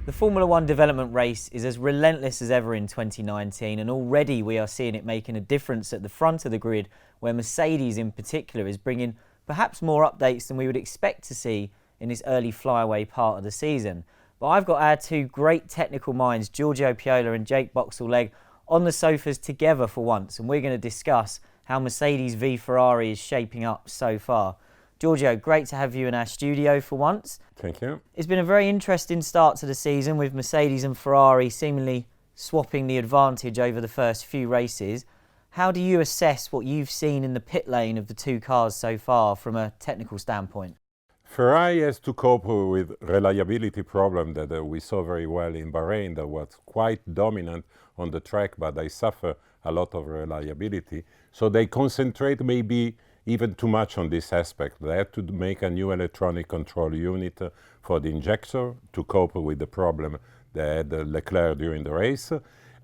The Formula One development race is as relentless as ever in 2019, and already we are seeing it making a difference at the front of the grid, where Mercedes in particular is bringing perhaps more updates than we would expect to see in this early flyaway part of the season. But I've got our two great technical minds, Giorgio Piola and Jake Boxall-Legge, on the sofas together for once, and we're going to discuss how Mercedes v Ferrari is shaping up so far. Giorgio, great to have you in our studio for once. Thank you. It's been a very interesting start to the season with Mercedes and Ferrari seemingly swapping the advantage over the first few races. How do you assess what you've seen in the pit lane of the two cars so far from a technical standpoint? Ferrari has to cope with reliability problem that we saw very well in Bahrain, that was quite dominant on the track, but they suffer a lot of reliability. So they concentrate maybe even too much on this aspect. They had to make a new electronic control unit for the injector to cope with the problem they had Leclerc during the race.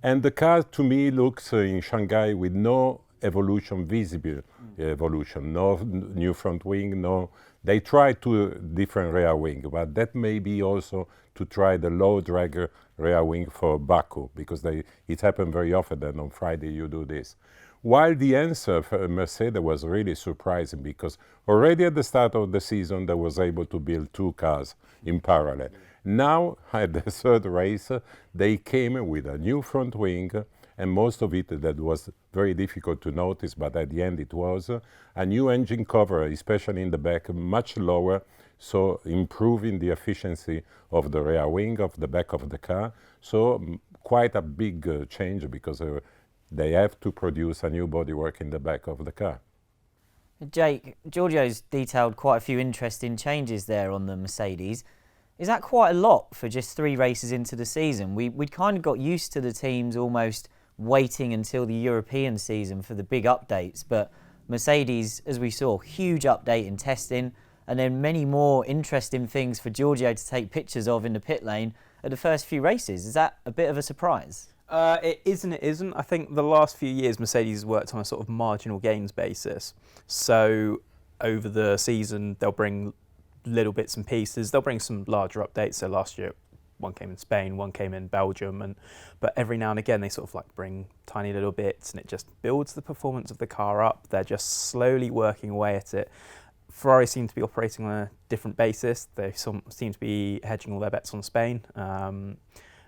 And the car, to me, looks in Shanghai with no evolution, visible evolution, no new front wing, no. They tried two different rear wing, but that may be also to try the low drag rear wing for Baku, because it happened very often that on Friday you do this. While the answer for Mercedes was really surprising, because already at the start of the season they was able to build two cars in parallel. Now at the third race they came with a new front wing, and most of it that was very difficult to notice, but at the end it was a new engine cover, especially in the back, much lower, so improving the efficiency of the rear wing of the back of the car. So quite a big change, because they have to produce a new bodywork in the back of the car. Jake, Giorgio's detailed quite a few interesting changes there on the Mercedes. Is that quite a lot for just 3 races into the season? We'd kind of got used to the teams almost waiting until the European season for the big updates, but Mercedes, as we saw, huge update in testing, and then many more interesting things for Giorgio to take pictures of in the pit lane at the first few races. Is that a bit of a surprise? It is and it isn't. I think the last few years Mercedes has worked on a sort of marginal gains basis. So over the season they'll bring little bits and pieces. They'll bring some larger updates. So last year one came in Spain, one came in Belgium, but every now and again they sort of like bring tiny little bits, and it just builds the performance of the car up. They're just slowly working away at it. Ferrari seem to be operating on a different basis. They seem to be hedging all their bets on Spain.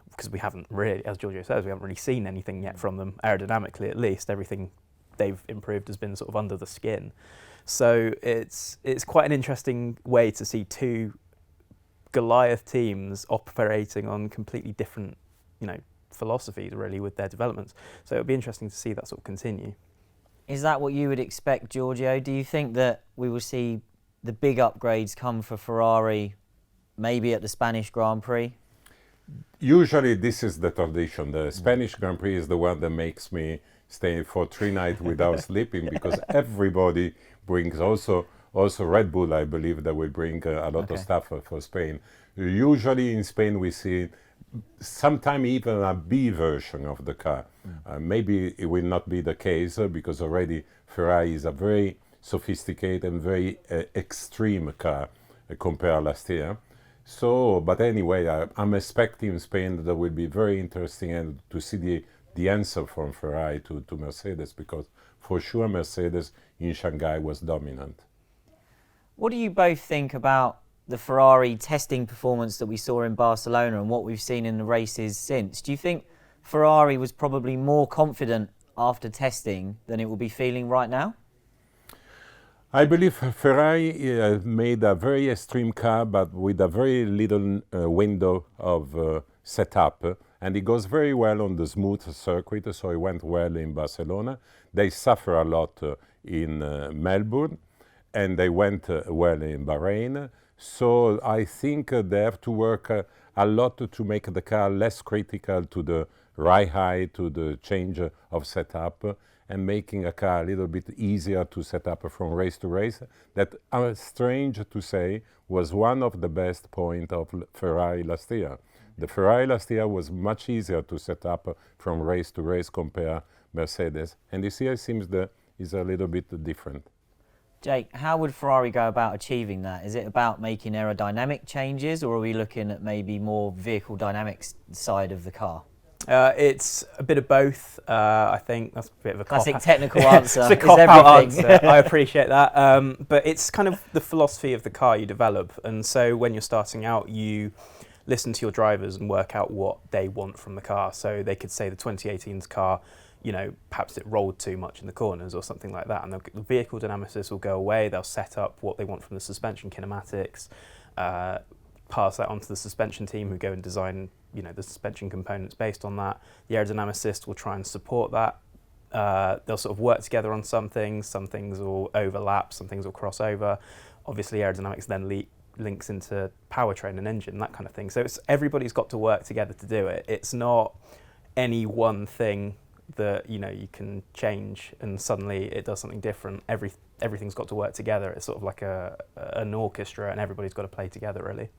Because we haven't really, as Giorgio says, we haven't really seen anything yet from them, aerodynamically at least. Everything they've improved has been sort of under the skin. So it's quite an interesting way to see two Goliath teams operating on completely different, philosophies really with their developments. So it'll be interesting to see that sort of continue. Is that what you would expect, Giorgio? Do you think that we will see the big upgrades come for Ferrari maybe at the Spanish Grand Prix? Usually this is the tradition. The Spanish Grand Prix is the one that makes me stay for 3 nights without sleeping, because everybody brings also Red Bull, I believe, that will bring a lot of stuff for Spain. Usually in Spain we see sometimes even a B version of the car. Maybe it will not be the case because already Ferrari is a very sophisticated and very extreme car compared last year. So, but anyway, I'm expecting Spain that will be very interesting, and to see the answer from Ferrari to Mercedes, because for sure Mercedes in Shanghai was dominant. What do you both think about the Ferrari testing performance that we saw in Barcelona and what we've seen in the races since? Do you think Ferrari was probably more confident after testing than it will be feeling right now? I believe Ferrari made a very extreme car, but with a very little window of setup, and it goes very well on the smooth circuit, so it went well in Barcelona. They suffer a lot in Melbourne, and they went well in Bahrain. So I think they have to work a lot to make the car less critical to the ride height, to the change of setup, and making a car a little bit easier to set up from race to race. That, strange to say, was one of the best points of Ferrari last year. The Ferrari last year was much easier to set up from race to race compared Mercedes, and this year seems that is a little bit different. Jake, how would Ferrari go about achieving that? Is it about making aerodynamic changes, or are we looking at maybe more vehicle dynamics side of the car? It's a bit of both. I think that's a bit of a classic technical answer. It's a cop-out answer. I appreciate that. But it's kind of the philosophy of the car you develop. And so when you're starting out, you listen to your drivers and work out what they want from the car. So they could say the 2018's car, you know, perhaps it rolled too much in the corners or something like that. And the vehicle dynamicists will go away. They'll set up what they want from the suspension kinematics, pass that on to the suspension team who go and design, you know, the suspension components based on that. The aerodynamicist will try and support that. They'll sort of work together on some things will overlap, some things will cross over. Obviously aerodynamics then links into powertrain and engine, that kind of thing. So everybody's got to work together to do it. It's not any one thing that, you know, you can change and suddenly it does something different. Everything's got to work together. It's sort of like an orchestra, and everybody's got to play together, really.